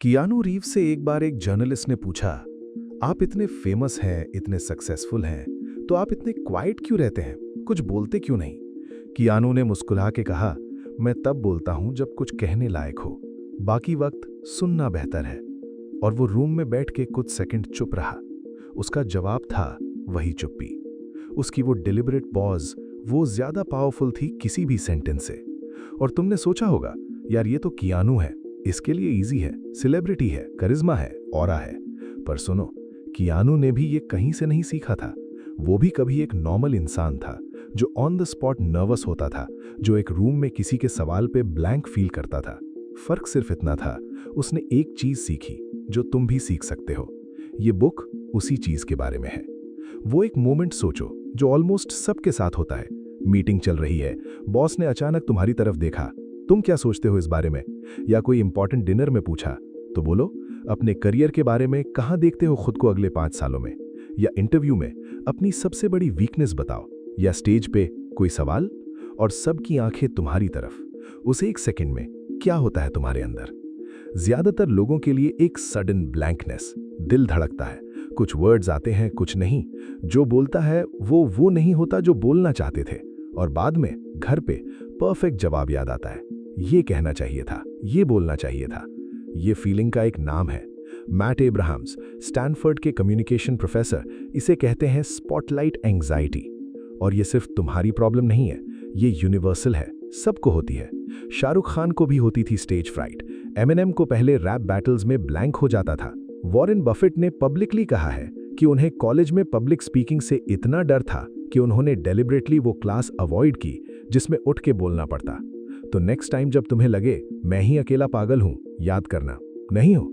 Keanu रीव से एक बार एक जर्नलिस्ट ने पूछा, आप इतने फेमस हैं, इतने सक्सेसफुल हैं, तो आप इतने क्वाइट क्यों रहते हैं, कुछ बोलते क्यों नहीं? कियानू ने मुस्कुरा के कहा, मैं तब बोलता हूं जब कुछ कहने लायक हो, बाकी वक्त सुनना बेहतर है। और वो रूम में बैठ के कुछ सेकंड चुप रहा। उसका जवाब था वही चुप्पी। उसकी वो डिलिबरेट पॉज, वो ज्यादा पावरफुल थी किसी भी सेंटेंस से। और तुमने सोचा होगा, यार ये तो कियानू है, इसके लिए इजी है, सेलिब्रिटी है, करिश्मा है, ऑरा है। पर सुनो, कियानू ने भी ये कहीं से नहीं सीखा था। वो भी कभी एक नॉर्मल इंसान था, जो ऑन द स्पॉट नर्वस होता था, जो एक रूम में किसी के सवाल पे ब्लैंक फील करता था। फर्क सिर्फ इतना था, उसने एक चीज सीखी जो तुम भी सीख सकते हो। ये बुक उसी चीज के बारे में है। वो एक मोमेंट सोचो जो ऑलमोस्ट सबके साथ होता है। मीटिंग चल रही है, बॉस ने अचानक तुम्हारी तरफ देखा, तुम क्या सोचते हो इस बारे में? या कोई इंपॉर्टेंट डिनर में पूछा, तो बोलो अपने करियर के बारे में कहाँ देखते हो खुद को अगले 5 सालों में? या इंटरव्यू में अपनी सबसे बड़ी वीकनेस बताओ? या स्टेज पे कोई सवाल और सबकी आंखें तुम्हारी तरफ। उस एक सेकंड में क्या होता है तुम्हारे अंदर? ज्यादातर लोगों के लिए एक सडन ब्लैंकनेस, दिल धड़कता है, कुछ वर्ड्स आते हैं, कुछ नहीं। जो बोलता है वो नहीं होता जो बोलना चाहते थे। और बाद में घर पे परफेक्ट जवाब याद आता है, ये कहना चाहिए था, ये बोलना चाहिए था। ये फीलिंग का एक नाम है। मैट एब्राहम्स, स्टैनफोर्ड के कम्युनिकेशन प्रोफेसर, इसे कहते हैं स्पॉटलाइट एंग्जाइटी। और ये सिर्फ तुम्हारी प्रॉब्लम नहीं है, ये यूनिवर्सल है, सबको होती है। शाहरुख खान को भी होती थी स्टेज फ्राइट। एमिनेम को पहले रैप बैटल्स में ब्लैंक हो जाता था। वॉरेन बफेट ने पब्लिकली कहा है कि उन्हें कॉलेज में पब्लिक स्पीकिंग से इतना डर था कि उन्होंने डेलिबरेटली वो क्लास अवॉइड की जिसमें उठ के बोलना पड़ता। तो नेक्स्ट टाइम जब तुम्हें लगे मैं ही अकेला पागल हूं, याद करना, नहीं हो।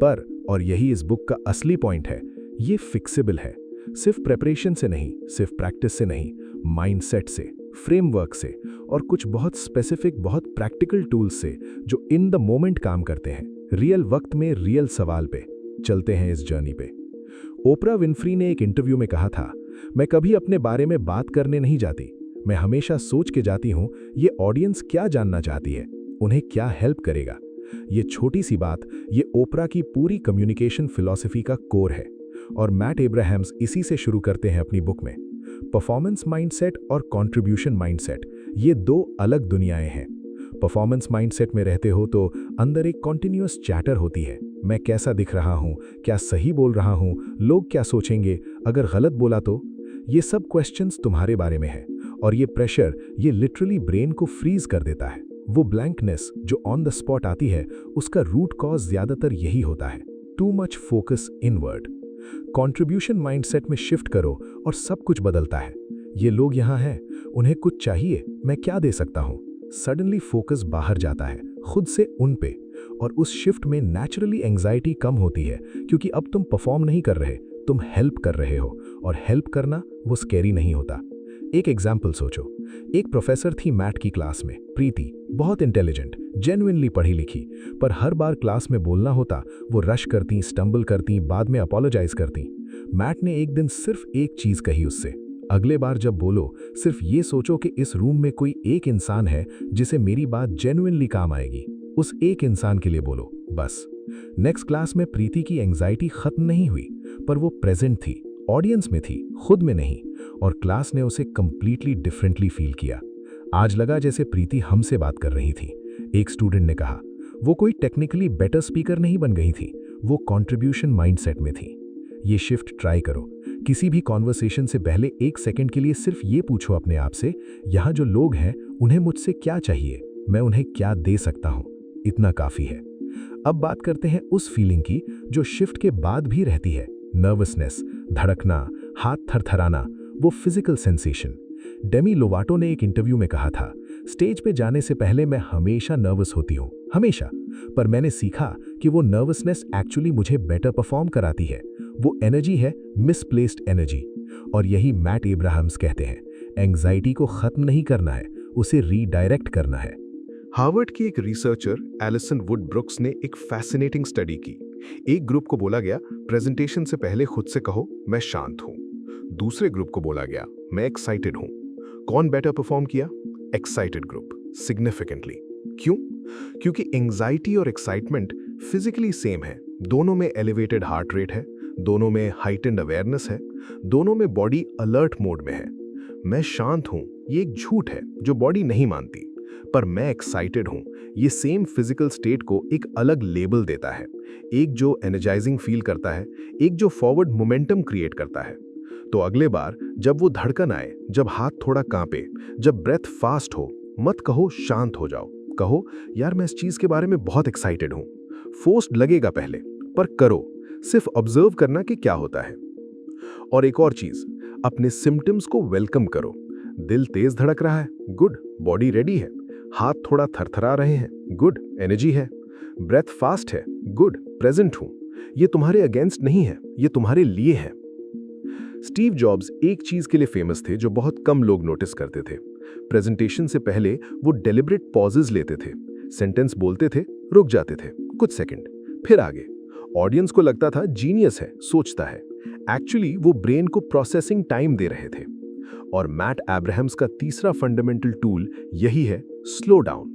पर, और यही इस बुक का असली पॉइंट है, ये फिक्सेबल है। सिर्फ प्रेपरेशन से नहीं, सिर्फ प्रैक्टिस से नहीं, माइंडसेट से, फ्रेमवर्क से, और कुछ बहुत स्पेसिफिक, बहुत प्रैक्टिकल टूल्स से जो इन द मोमेंट काम करते हैं, रियल वक्त में रियल सवाल पे चलते हैं इस जर्नी पे। ओपरा विनफ्री ने एक इंटरव्यू में कहा था, मैं कभी अपने बारे में बात करने नहीं जाती, मैं हमेशा सोच के जाती हूं ये ऑडियंस क्या जानना चाहती है, उन्हें क्या हेल्प करेगा। ये छोटी सी बात, ये ओपरा की पूरी कम्युनिकेशन फिलॉसफी का कोर है। और मैट एब्राहम्स इसी से शुरू करते हैं अपनी बुक में। परफॉर्मेंस माइंडसेट और कंट्रीब्यूशन माइंडसेट, ये दो अलग दुनियाएं हैं। परफॉर्मेंस माइंडसेट में रहते हो तो अंदर एक कॉन्टिन्यूअस चैटर होती है, मैं कैसा दिख रहा हूं, क्या सही बोल रहा हूं, लोग क्या सोचेंगे, अगर गलत बोला तो। ये सब क्वेश्चंस तुम्हारे बारे में है। और ये प्रेशर, ये लिटरली ब्रेन को फ्रीज कर देता है। वो ब्लैंकनेस जो ऑन द स्पॉट आती है, उसका रूट कॉज ज्यादातर यही होता है, too much focus inward. Contribution mindset में शिफ्ट करो और सब कुछ बदलता है। ये लोग यहाँ हैं, उन्हें कुछ चाहिए, मैं क्या दे सकता हूँ? सडनली फोकस बाहर जाता है, खुद से उन पे। और उस शिफ्ट में नेचुरली एंग्जाइटी कम होती है, क्योंकि अब तुम परफॉर्म नहीं कर रहे, तुम हेल्प कर रहे हो। और हेल्प करना वो स्कैरी नहीं होता। एक एग्जाम्पल सोचो, एक प्रोफेसर थी मैट की क्लास में, प्रीति, बहुत इंटेलिजेंट, जेन्युइनली पढ़ी लिखी, पर हर बार क्लास में बोलना होता वो रश करती, स्टम्बल करती, बाद में अपोलोजाइज करती। मैट ने एक दिन सिर्फ एक चीज कही उससे, अगले बार जब बोलो सिर्फ ये सोचो कि इस रूम में कोई एक इंसान है जिसे मेरी बात जेन्युइनली काम आएगी, उस एक इंसान के लिए बोलो, बस। नेक्स्ट क्लास में प्रीति की एंग्जाइटी खत्म नहीं हुई, पर वो प्रेजेंट थी, ऑडियंस में थी, खुद में नहीं। और क्लास ने उसे कंप्लीटली डिफरेंटली फील किया। आज लगा जैसे प्रीति हमसे बात कर रही थी। एक स्टूडेंट ने कहा, वो कोई टेक्निकली बेटर स्पीकर नहीं बन गई थी, वो कंट्रीब्यूशन माइंडसेट में थी। ये शिफ्ट ट्राई करो। किसी भी कॉन्वर्सेशन से पहले एक सेकंड के लिए सिर्फ ये पूछो अपने आप से, यहाँ जो लोग हैं उन्हें मुझसे क्या चाहिए, मैं उन्हें क्या दे सकता हूँ, इतना काफी है। अब बात करते हैं उस फीलिंग की जो शिफ्ट के बाद भी रहती है, नर्वसनेस, धड़कना, हाथ थरथराना, वो फिजिकल सेंसेशन। डेमी लोवाटो ने एक इंटरव्यू में कहा था, स्टेज पे जाने से पहले मैं हमेशा नर्वस होती हूँ, हमेशा। पर मैंने सीखा कि वो नर्वसनेस एक्चुअली मुझे बेटर परफॉर्म कराती है। वो एनर्जी है मिसप्लेस्ड एनर्जी। और यही मैट एब्राहम्स कहते हैं, एंग्जाइटी को खत्म नहीं करना है, उसे रीडायरेक्ट करना है। हार्वर्ड की एक रिसर्चर एलिसन वुड ब्रुक्स ने एक फैसिनेटिंग स्टडी की। एक ग्रुप को बोला गया, प्रेजेंटेशन से पहले खुद से कहो मैं शांत हूं। दूसरे ग्रुप को बोला गया, मैं एक्साइटेड हूं। कौन बेटर परफॉर्म किया? Excited group, significantly. क्यों? क्योंकि एंग्जाइटी और एक्साइटमेंट फिजिकली सेम है, दोनों में एलिवेटेड हार्ट रेट है, दोनों में हाइटेंड अवेयरनेस है, दोनों में बॉडी अलर्ट मोड में है। मैं शांत हूं, ये एक झूठ है जो बॉडी नहीं मानती, पर मैं एक्साइटेड हूं, ये सेम फिजिकल स्टेट को एक अलग लेबल देता है, एक जो एनर्जाइजिंग फील करता है, एक जो फॉरवर्ड मोमेंटम क्रिएट करता है। तो अगले बार जब वो धड़कन आए, जब हाथ थोड़ा कांपे, जब ब्रेथ फास्ट हो, मत कहो शांत हो जाओ, कहो यार मैं इस चीज के बारे में बहुत एक्साइटेड हूं। फोर्स्ड लगेगा पहले, पर करो, सिर्फ ऑब्जर्व करना कि क्या होता है। और एक और चीज, अपने सिम्टम्स को वेलकम करो। दिल तेज धड़क रहा है, गुड, बॉडी रेडी है। हाथ थोड़ा थरथरा रहे हैं, गुड, एनर्जी है। ब्रेथ फास्ट है, गुड, प्रेजेंट हूं। ये तुम्हारे अगेंस्ट नहीं है, ये तुम्हारे लिए है। स्टीव जॉब्स एक चीज के लिए फेमस थे जो बहुत कम लोग नोटिस करते थे। प्रेजेंटेशन से पहले वो डेलिब्रेट पॉजेज लेते थे, सेंटेंस बोलते थे, रुक जाते थे कुछ सेकंड, फिर आगे। ऑडियंस को लगता था जीनियस है, सोचता है। एक्चुअली वो ब्रेन को प्रोसेसिंग टाइम दे रहे थे। और मैट अब्राहम्स का तीसरा फंडामेंटल टूल यही है, स्लो डाउन।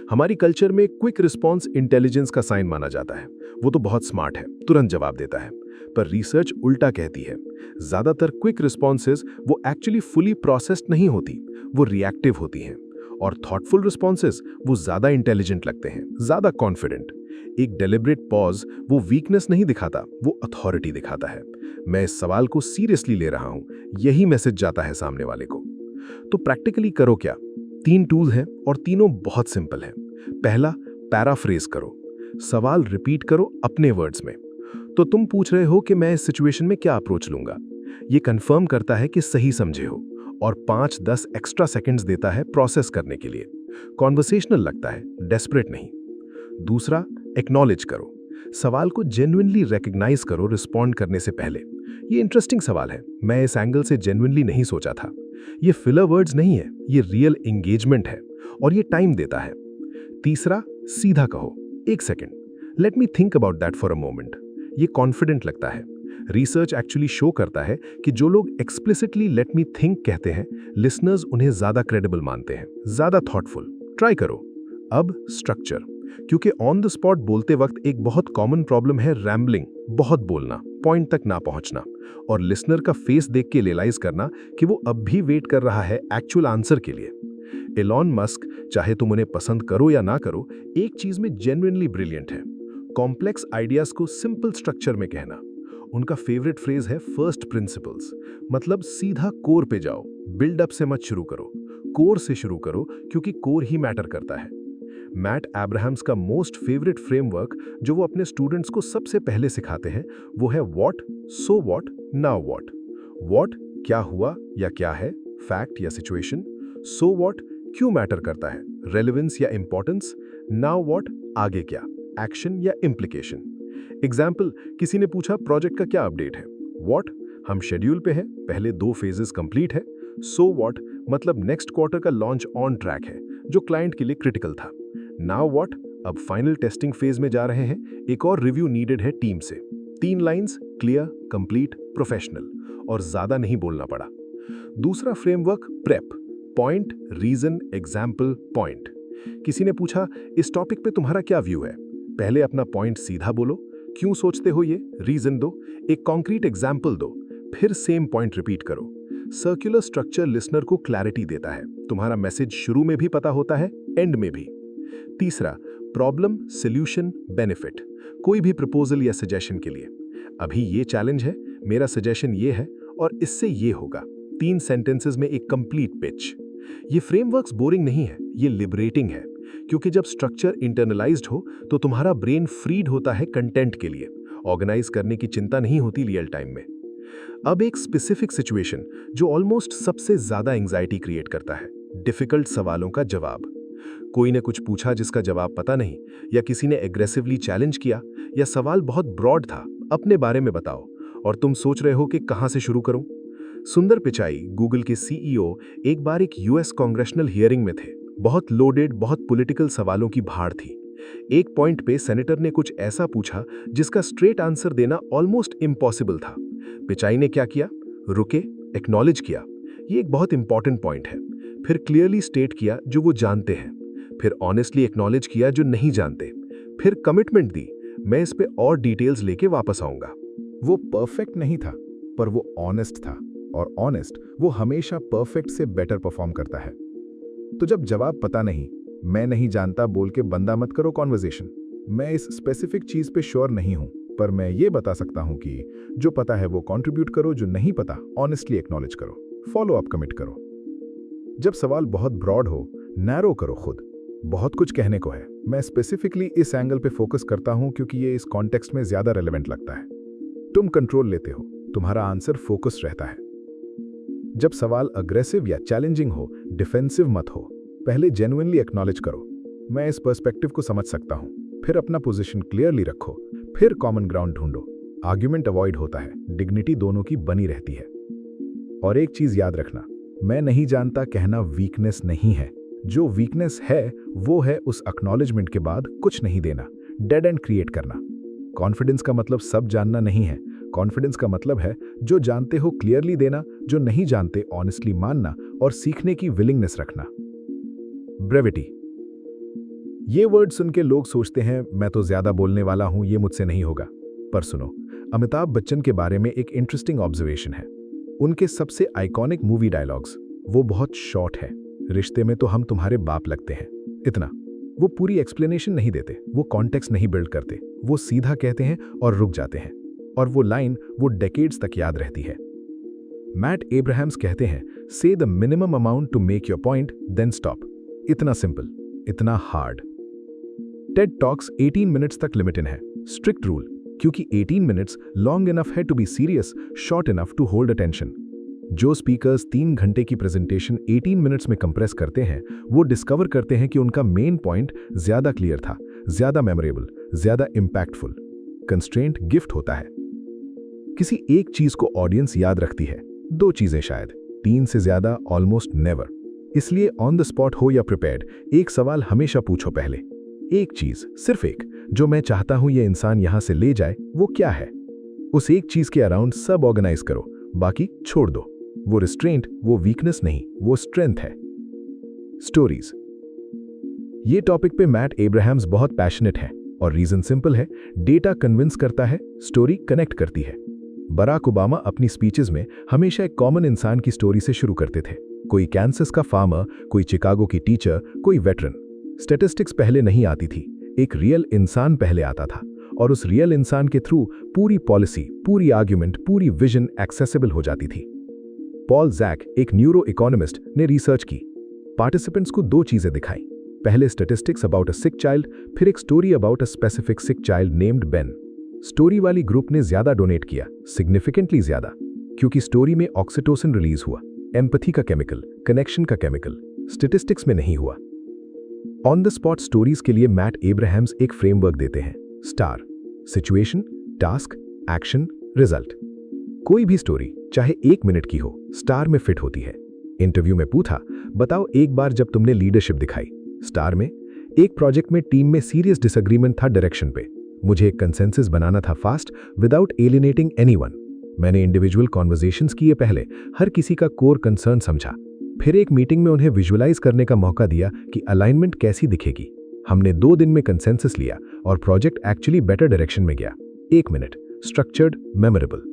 हमारी कल्चर में क्विक रिस्पॉन्स इंटेलिजेंस का साइन माना जाता है। वो तो बहुत स्मार्ट है, तुरंत जवाब देता है। पर रिसर्च उल्टा कहती है, ज्यादातर क्विक रिस्पॉन्सेज वो एक्चुअली फुली प्रोसेस्ड नहीं होती, वो रिएक्टिव होती हैं। और थॉटफुल रिस्पॉन्सेज वो ज्यादा इंटेलिजेंट लगते हैं, ज्यादा कॉन्फिडेंट। एक डेलिब्रेट पॉज वो वीकनेस नहीं दिखाता, वो अथॉरिटी दिखाता है। मैं इस सवाल को सीरियसली ले रहा हूं, यही मैसेज जाता है सामने वाले को। तो प्रैक्टिकली करो क्या? 3 टूल हैं और तीनों बहुत सिंपल हैं। पहला, पैराफ्रेज करो, सवाल रिपीट करो अपने वर्ड्स में। तो तुम पूछ रहे हो कि मैं इस सिचुएशन में क्या अप्रोच लूंगा। ये कंफर्म करता है कि सही समझे हो, और 5-10 एक्स्ट्रा सेकंड्स देता है प्रोसेस करने के लिए। कॉन्वर्सेशनल लगता है, डेस्परेट नहीं। दूसरा, एक्नॉलेज करो, सवाल को जेन्युइनली रिकॉग्नाइज करो रिस्पॉन्ड करने से पहले। ये इंटरेस्टिंग सवाल है, मैं इस एंगल से जेन्युइनली नहीं सोचा था। ये फिलर वर्ड्स नहीं है, ये रियल एंगेजमेंट है, और ये टाइम देता है। तीसरा, सीधा कहो, 1 second, let me think about that for a moment. ये कॉन्फिडेंट लगता है। रिसर्च एक्चुअली शो करता है कि जो लोग एक्सप्लिसिटली लेट मी थिंक कहते हैं, लिसनर्स उन्हें ज्यादा क्रेडिबल मानते हैं, ज्यादा थॉटफुल। ट्राई करो। अब स्ट्रक्चर, क्योंकि ऑन द स्पॉट बोलते वक्त एक बहुत कॉमन प्रॉब्लम है रैम्बलिंग, बहुत बोलना, पॉइंट तक ना पहुंचना, और लिसनर का फेस देख के रियलाइज करना कि वो अब भी वेट कर रहा है एक्चुअल आंसर के लिए। एलॉन मस्क, चाहे तुम उन्हें पसंद करो या ना करो, एक चीज में जेन्युइनली ब्रिलियंट है, कॉम्प्लेक्स आइडियाज को सिंपल स्ट्रक्चर में कहना। उनका फेवरेट फ्रेज है फर्स्ट प्रिंसिपल्स, मतलब सीधा कोर पे जाओ, बिल्डअप से मत शुरू करो, कोर से शुरू करो, क्योंकि कोर ही मैटर करता है। मैट अब्राहम्स का मोस्ट फेवरेट फ्रेमवर्क जो वो अपने स्टूडेंट्स को सबसे पहले सिखाते हैं, वो है what, so what, now what. What, क्या हुआ या क्या है, फैक्ट या सिचुएशन। सो व्हाट, क्यों मैटर करता है, रेलेवेंस या इंपॉर्टेंस। नाउ व्हाट, आगे क्या, एक्शन या इम्प्लीकेशन। एग्जाम्पल, किसी ने पूछा प्रोजेक्ट का क्या अपडेट है। व्हाट, हम शेड्यूल पे हैं, पहले 2 फेजेस कंप्लीट है। सो व्हाट, मतलब नेक्स्ट क्वार्टर का लॉन्च ऑन ट्रैक है, जो क्लाइंट के लिए क्रिटिकल था। नाउ व्हाट, अब फाइनल टेस्टिंग फेज में जा रहे हैं, एक और रिव्यू नीडेड है टीम से। 3 लाइंस, क्लियर, कंप्लीट, प्रोफेशनल, और ज्यादा नहीं बोलना पड़ा। दूसरा framework, PREP, point, reason, example, point. किसी ने पूछा इस टॉपिक पे तुम्हारा क्या व्यू है, पहले अपना पॉइंट सीधा बोलो, क्यों सोचते हो ये, रीजन दो, एक कॉन्क्रीट एग्जाम्पल दो, फिर सेम पॉइंट रिपीट करो। सर्कुलर स्ट्रक्चर लिसनर को क्लैरिटी देता है, तुम्हारा मैसेज शुरू में भी पता होता है, एंड में भी। तीसरा, प्रॉब्लम, सॉल्यूशन, बेनिफिट, कोई भी प्रपोजल या सजेशन के लिए। अभी ये चैलेंज है, मेरा सजेशन ये है, और इससे ये होगा। 3 सेंटेंसेस में एक कंप्लीट पिच। ये फ्रेमवर्क्स बोरिंग नहीं है, ये लिबरेटिंग है, क्योंकि जब स्ट्रक्चर इंटरनलाइज्ड हो तो तुम्हारा ब्रेन फ्रीड होता है कंटेंट के लिए, ऑर्गेनाइज करने की चिंता नहीं होती रियल टाइम में। अब एक स्पेसिफिक सिचुएशन जो ऑलमोस्ट सबसे ज्यादा एंजाइटी क्रिएट करता है, डिफिकल्ट सवालों का जवाब। कोई ने कुछ पूछा जिसका जवाब पता नहीं, या किसी ने एग्रेसिवली चैलेंज किया, या सवाल बहुत ब्रॉड था, अपने बारे में बताओ, और तुम सोच रहे हो कि कहां से शुरू करूं। सुंदर पिचाई, गूगल के सीईओ, एक बार एक यूएस कांग्रेशनल हियरिंग में थे। बहुत लोडेड, बहुत पॉलिटिकल सवालों की भाड़ थी। एक पॉइंट पे सेनेटर ने कुछ ऐसा पूछा जिसका स्ट्रेट आंसर देना ऑलमोस्ट इम्पॉसिबल था। पिचाई ने क्या किया, रुके, एक्नॉलेज किया, ये एक बहुत इंपॉर्टेंट पॉइंट है, फिर क्लियरली स्टेट किया जो वो जानते हैं, फिर ऑनेस्टली एक्नॉलेज किया जो नहीं जानते, फिर कमिटमेंट दी, मैं इस पे और डिटेल्स लेके वापस आऊंगा। वो परफेक्ट नहीं था, पर वो ऑनेस्ट था, और ऑनेस्ट वो हमेशा परफेक्ट से बेटर परफॉर्म करता है। तो जब जवाब पता नहीं, मैं नहीं जानता बोल के बंदा मत करो कॉन्वर्सेशन। मैं इस स्पेसिफिक चीज पे श्योर नहीं हूं, पर मैं ये बता सकता हूं कि जो पता है वो कंट्रीब्यूट करो, जो नहीं पता ऑनेस्टली एक्नॉलेज करो, फॉलो अप कमिट करो। जब सवाल बहुत ब्रॉड हो, नैरो करो खुद। बहुत कुछ कहने को है, मैं स्पेसिफिकली इस एंगल पे फोकस करता हूं क्योंकि ये इस कॉन्टेक्स्ट में ज्यादा रेलेवेंट लगता है। तुम कंट्रोल लेते हो, तुम्हारा आंसर फोकस रहता है। जब सवाल अग्रेसिव या चैलेंजिंग हो, डिफेंसिव मत हो, पहले जेन्युइनली एक्नॉलेज करो, मैं इस पर्सपेक्टिव को समझ सकता हूं, फिर अपना पोजीशन क्लियरली रखो, फिर कॉमन ग्राउंड ढूंढो। आर्ग्यूमेंट अवॉइड होता है, डिग्निटी दोनों की बनी रहती है। और एक चीज याद रखना, मैं नहीं जानता कहना वीकनेस नहीं है। जो वीकनेस है वो है उस एक्नॉलेजमेंट के बाद कुछ नहीं देना, डेड एंड क्रिएट करना। कॉन्फिडेंस का मतलब सब जानना नहीं है, कॉन्फिडेंस का मतलब है जो जानते हो क्लियरली देना, जो नहीं जानते ऑनेस्टली मानना और सीखने की विलिंगनेस रखना। ब्रेविटी, ये वर्ड सुन के लोग सोचते हैं मैं तो ज्यादा बोलने वाला हूं, ये मुझसे नहीं होगा। पर सुनो, अमिताभ बच्चन के बारे में एक इंटरेस्टिंग ऑब्जर्वेशन है। उनके सबसे आइकॉनिक मूवी डायलॉग्स वो बहुत शॉर्ट है। रिश्ते में तो हम तुम्हारे बाप लगते हैं, इतना। वो पूरी एक्सप्लेनेशन नहीं देते, वो कॉन्टेक्स्ट नहीं बिल्ड करते, वो सीधा कहते हैं और रुक जाते हैं। और वो लाइन वो डेकेड्स तक याद रहती है। मैट एब्राहम्स कहते हैं, say the minimum amount to make your point, then stop. इतना सिंपल, इतना हार्ड। टेड टॉक्स 18 मिनट्स तक लिमिटेड है, स्ट्रिक्ट रूल, क्योंकि 18 मिनट्स लॉन्ग इनफ है to be serious, short enough to hold attention. जो speakers 3 घंटे की प्रेजेंटेशन 18 मिनट्स में कंप्रेस करते हैं, वो डिस्कवर करते हैं कि उनका मेन पॉइंट ज्यादा क्लियर था, ज्यादा मेमोरेबल, ज्यादा इंपैक्टफुल। कंस्ट्रेंट गिफ्ट होता है। किसी एक चीज को ऑडियंस याद रखती है, 2 चीजें शायद, 3 से ज्यादा ऑलमोस्ट नेवर। इसलिए ऑन द स्पॉट हो या प्रिपेयर्ड, एक सवाल हमेशा पूछो पहले। एक चीज, सिर्फ एक, जो मैं चाहता हूं ये इंसान यहां से ले जाए, वो क्या है? उस एक चीज के अराउंड सब ऑर्गेनाइज करो, बाकी छोड़ दो। वो रिस्ट्रेंट, वो वीकनेस नहीं, वो स्ट्रेंथ है। स्टोरीज, ये टॉपिक पे मैट एब्राहम्स बहुत पैशनेट है और रीजन सिंपल है, डेटा कन्विंस करता है, स्टोरी कनेक्ट करती है। बराक ओबामा अपनी स्पीचेस में हमेशा एक कॉमन इंसान की स्टोरी से शुरू करते थे। कोई कैंसस का फार्मर, कोई चिकागो की टीचर, कोई वेटरन। स्टैटिस्टिक्स पहले नहीं आती थी, एक रियल इंसान पहले आता था, और उस रियल इंसान के थ्रू पूरी पॉलिसी, पूरी आर्ग्यूमेंट, पूरी विजन एक्सेसिबल हो जाती थी। पॉल जैक, एक न्यूरो इकोनॉमिस्ट, ने रिसर्च की। पार्टिसिपेंट्स को 2 चीजें दिखाई, पहले statistics about a sick child, फिर एक story about a specific sick child named Ben. Story वाली ग्रुप ने ज्यादा डोनेट किया, सिग्निफिकेंटली ज्यादा, क्योंकि स्टोरी में ऑक्सीटोसिन रिलीज हुआ, एम्पैथी का केमिकल, कनेक्शन का केमिकल। स्टैटिस्टिक्स में नहीं हुआ। ऑन द स्पॉट स्टोरीज के लिए मैट एब्राहम्स एक फ्रेमवर्क देते हैं, star, situation, task, action, result. कोई भी स्टोरी चाहे 1 मिनट की हो, स्टार में फिट होती है। इंटरव्यू में पूछा, बताओ एक बार जब तुमने लीडरशिप दिखाई। स्टार में, एक प्रोजेक्ट में टीम में सीरियस डिसएग्रीमेंट था डायरेक्शन पे, मुझे एक कंसेंसस बनाना था फास्ट, विदाउट एलिनेटिंग एनीवन। मैंने इंडिविजुअल कॉन्वर्सेशंस किए, पहले हर किसी का कोर कंसर्न समझा, फिर एक मीटिंग में उन्हें विजुअलाइज करने का मौका दिया कि अलाइनमेंट कैसी दिखेगी। हमने 2 दिन में कंसेंसस लिया और प्रोजेक्ट एक्चुअली बेटर डायरेक्शन में गया। 1 मिनट, स्ट्रक्चर्ड, मेमोरेबल।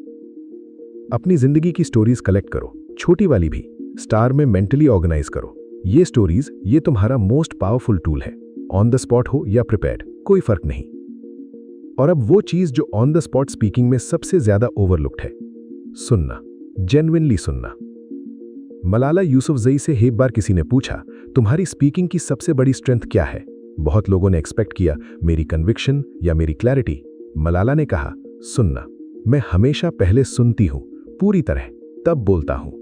अपनी जिंदगी की स्टोरीज कलेक्ट करो, छोटी वाली भी, स्टार में मेंटली ऑर्गेनाइज करो। ये स्टोरीज, ये तुम्हारा मोस्ट पावरफुल टूल है। ऑन द स्पॉट हो या प्रिपेयर्ड, कोई फर्क नहीं। और अब वो चीज जो ऑन द स्पॉट स्पीकिंग में सबसे ज्यादा ओवरलुक्ड है, सुनना, जेन्युइनली सुनना। मलाला यूसुफजई से एक बार किसी ने पूछा, तुम्हारी स्पीकिंग की सबसे बड़ी स्ट्रेंथ क्या है? बहुत लोगों ने एक्सपेक्ट किया मेरी कन्विक्शन या मेरी क्लैरिटी। मलाला ने कहा, सुनना। मैं हमेशा पहले सुनती हूं, पूरी तरह, तब बोलता हूं।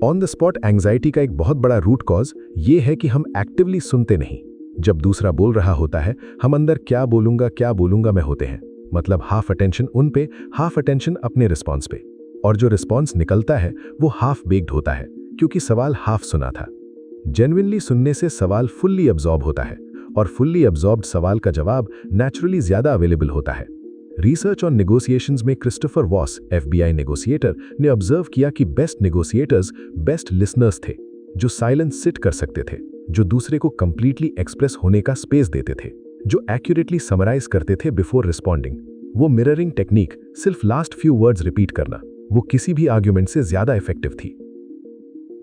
ऑन द स्पॉट एंग्जाइटी का एक बहुत बड़ा रूट कॉज ये है कि हम एक्टिवली सुनते नहीं। जब दूसरा बोल रहा होता है, हम अंदर क्या बोलूंगा में होते हैं। मतलब हाफ अटेंशन उन पे, हाफ अटेंशन अपने रिस्पॉन्स पे। और जो रिस्पॉन्स निकलता है वो हाफ बेक्ड होता है, क्योंकि सवाल हाफ सुना था। जेन्युइनली सुनने से सवाल फुल्ली अब्जॉर्ब होता है, और फुल्ली अब्जॉर्ब्ड सवाल का जवाब नेचुरली ज्यादा अवेलेबल होता है। रिसर्च ऑन नेगोशिएशंस में क्रिस्टोफर वॉस, FBI नेगोशिएटर, ने ऑब्जर्व किया कि बेस्ट नेगोशिएटर्स बेस्ट लिसनर्स थे, जो साइलेंस सिट कर सकते थे, जो दूसरे को कंप्लीटली एक्सप्रेस होने का स्पेस देते थे। जो एक्यूरेटली समराइज करते थे बिफोर रिस्पॉन्डिंग। वो मिररिंग टेक्निक, सिर्फ लास्ट फ्यू वर्ड्स रिपीट करना, वो किसी भी आर्ग्यूमेंट से ज्यादा इफेक्टिव थी।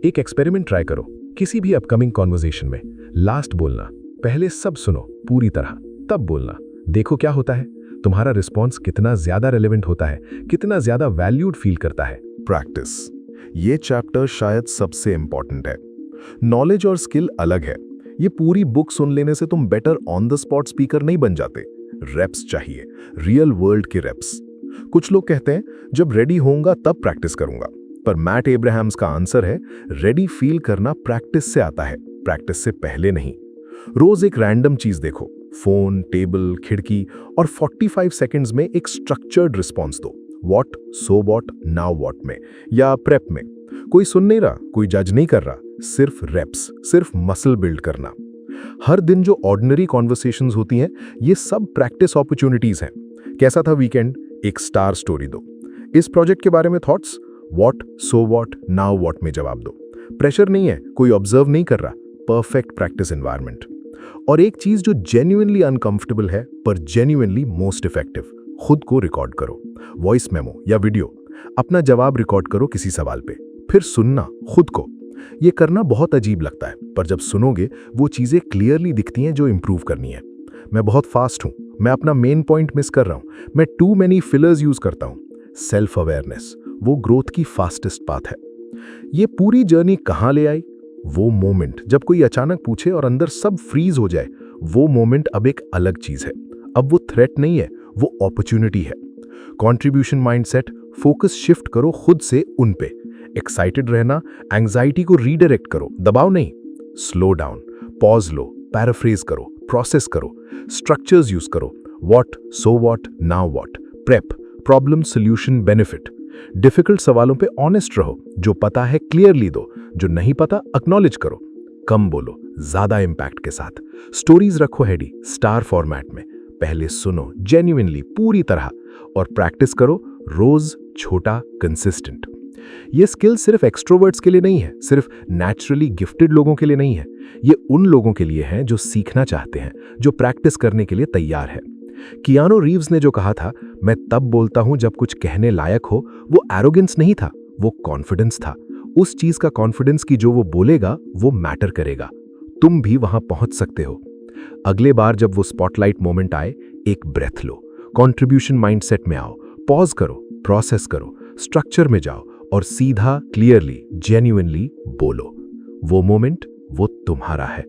एक एक्सपेरिमेंट ट्राई करो, किसी भी अपकमिंग कॉन्वर्सेशन में लास्ट बोलना, पहले सब सुनो पूरी तरह, तब बोलना। देखो क्या होता है, तुम्हारा रिस्पॉन्स कितना ज्यादा रेलेवेंट होता है, कितना ज्यादा वैल्यूड फील करता है। प्रैक्टिस, ये चैप्टर शायद सबसे इंपॉर्टेंट है। नॉलेज और स्किल अलग है। ये पूरी बुक सुन लेने से तुम better on the spot speaker नहीं बन जाते। रेप्स चाहिए, रियल वर्ल्ड के रेप्स। कुछ लोग कहते हैं जब रेडी होऊंगा तब प्रैक्टिस करूंगा, पर मैट एब्राहम्स का आंसर है रेडी फील करना प्रैक्टिस से आता है, प्रैक्टिस से पहले नहीं। रोज एक रैंडम चीज देखो, फोन, टेबल, खिड़की, और 45 सेकंड्स में एक स्ट्रक्चर्ड रिस्पॉन्स दो। What, so what, now what में या प्रेप में। कोई सुन नहीं रहा, कोई जज नहीं कर रहा, सिर्फ रेप्स, सिर्फ मसल बिल्ड करना। हर दिन जो ऑर्डिनरी कॉन्वर्सेशंस होती हैं, ये सब प्रैक्टिस अपॉर्चुनिटीज हैं। कैसा था वीकेंड? एक स्टार स्टोरी दो। इस प्रोजेक्ट के बारे में thoughts? What, so what, now what में जवाब दो। प्रेशर नहीं है, कोई ऑब्जर्व नहीं कर रहा, परफेक्ट प्रैक्टिस एनवायरनमेंट। और एक चीज जो जेन्युइनली अनकंफर्टेबल है पर जेन्युइनली मोस्ट इफेक्टिव, खुद को रिकॉर्ड करो। वॉइस मेमो या वीडियो, अपना जवाब रिकॉर्ड करो किसी सवाल पे, फिर सुनना खुद को। ये करना बहुत अजीब लगता है, पर जब सुनोगे वो चीजें क्लियरली दिखती हैं जो इंप्रूव करनी है। मैं बहुत फास्ट हूं, मैं अपना मेन पॉइंट मिस कर रहा हूं, मैं टू मेनी फिलर्स यूज करता हूं। सेल्फ अवेयरनेस वो ग्रोथ की फास्टेस्ट पाथ है। ये पूरी जर्नी कहां ले आई? वो मोमेंट जब कोई अचानक पूछे और अंदर सब फ्रीज हो जाए, वो मोमेंट अब एक अलग चीज है। अब वो थ्रेट नहीं है, वो अपॉर्चुनिटी है। कंट्रीब्यूशन माइंडसेट, फोकस शिफ्ट करो खुद से उन पे। एक्साइटेड रहना, एंग्जाइटी को रीडायरेक्ट करो, दबाव नहीं। स्लो डाउन, पॉज लो, पैराफ्रेज करो, प्रोसेस करो, स्ट्रक्चर्स यूज करो। What, so what, now what, prep, problem, solution, benefit. Difficult सवालों पे ऑनेस्ट रहो, जो पता है क्लियरली दो, जो नहीं पता एक्नॉलेज करो। कम बोलो, ज्यादा इंपैक्ट के साथ। स्टोरीज रखो हेडी, स्टार फॉर्मेट में। पहले सुनो जेन्युइनली पूरी तरह, और प्रैक्टिस करो रोज, छोटा, कंसिस्टेंट। ये स्किल सिर्फ एक्सट्रोवर्ट्स के लिए नहीं है, सिर्फ नेचुरली गिफ्टेड लोगों के लिए नहीं है। ये उन लोगों के लिए है जो सीखना चाहते हैं, जो प्रैक्टिस करने के लिए तैयार है। कियानो रीव्स ने जो कहा था, मैं तब बोलता हूं जब कुछ कहने लायक हो, वो एरोगेंस नहीं था, वो कॉन्फिडेंस था। उस चीज का कॉन्फिडेंस कि जो वो बोलेगा वो मैटर करेगा। तुम भी वहां पहुंच सकते हो। अगले बार जब वो स्पॉटलाइट मोमेंट आए, एक ब्रेथ लो, कंट्रीब्यूशन माइंडसेट में आओ, पॉज करो, प्रोसेस करो, स्ट्रक्चर में जाओ, और सीधा, क्लियरली, जेन्युइनली बोलो। वो मोमेंट वो तुम्हारा है।